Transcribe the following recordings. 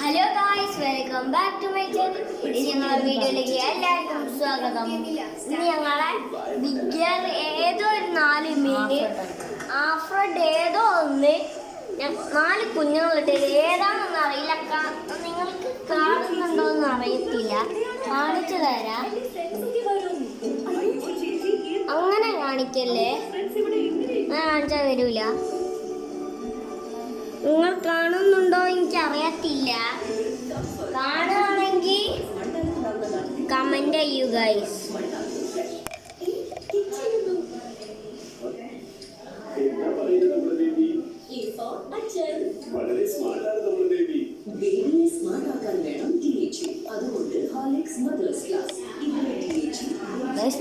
Hello guys, welcome back to my channel. ഇത് ഞങ്ങളുടെ വീഡിയോയിലേക്ക് എല്ലാവർക്കും സ്വാഗതം. ഇന്ന് ഞങ്ങളെ ബിഗർ ഏതോ ഒരു 4 മീന് ആഫ്രഡ് ഏതോ ഒന്ന് 4 കുഞ്ഞുങ്ങളിട്ട് ഏതാണെന്ന് അറിയില്ല. നിങ്ങൾക്ക് കാണുന്നുണ്ടോന്ന് അറിയത്തില്ല. കാണിച്ചു തരാം. അങ്ങനെ കാണിക്കല്ലേ, അങ്ങനെ കാണിച്ചാൽ വരൂല. നിങ്ങൾ കാണുന്നുണ്ടോ എനിക്കറിയത്തില്ല. കാണുകയാണെങ്കിൽ കമന്റ് ചെയ്യൂ ഗൈസ്.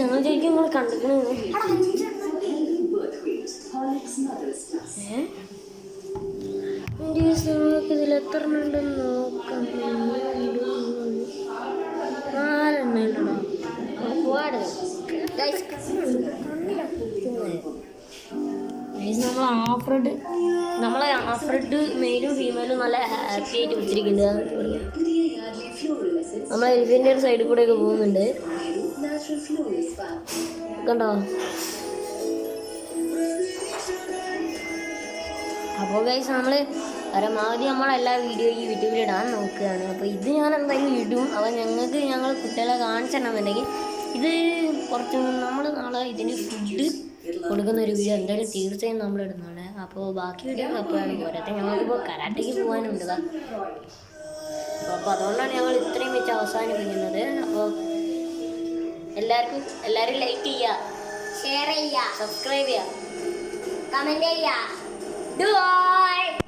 ഞങ്ങൾ ചോദിക്കും നിങ്ങൾ കണ്ടിക്കണ നമുക്ക് ഇതിൽ എത്ര ഉണ്ടെന്ന് നോക്കാം. 4 ഉണ്ടോ? നമ്മളെ ആഫ്രഡ് മെയിലും ഫീമെയിലും നല്ല ഹാപ്പി ആയിട്ട് വെച്ചിരിക്കുന്നുണ്ട്. നമ്മളെ എലിഫിൻ്റെ ഒരു സൈഡിൽ കൂടെ ഒക്കെ പോകുന്നുണ്ട്, കണ്ടോ? അപ്പോൾ ഗൈസ്, നമ്മൾ പരമാവധി നമ്മളെല്ലാ വീഡിയോ ഈ യൂട്യൂബിൽ ഇടാൻ നോക്കുകയാണ്. അപ്പോൾ ഇത് ഞാൻ എന്തായാലും ഇടും. അപ്പോൾ ഞങ്ങൾ കുട്ടികളെ കാണിച്ചിട്ടുണ്ടെന്നുണ്ടെങ്കിൽ ഇത് കുറച്ച് നമ്മൾ നാളെ ഇതിന് ഫുഡ് കൊടുക്കുന്ന ഒരു വീഡിയോ എന്തായാലും തീർച്ചയായും നമ്മൾ ഇടുന്നതാണ്. അപ്പോൾ ബാക്കി വീഡിയോ എപ്പോഴാണ് പോരാത്ത ഞങ്ങൾക്കിപ്പോൾ കരാട്ടയ്ക്ക് പോകാനുണ്ട്. അപ്പോൾ അതുകൊണ്ടാണ് ഞങ്ങൾ ഇത്രയും വെച്ച് അവസാനിപ്പിക്കുന്നത്. അപ്പോൾ എല്ലാവരും ലൈക്ക് ചെയ്യുക, ഷെയർ ചെയ്യുക, സബ്സ്ക്രൈബ് ചെയ്യുക, കമൻറ്റ് ചെയ്യുക. Bye.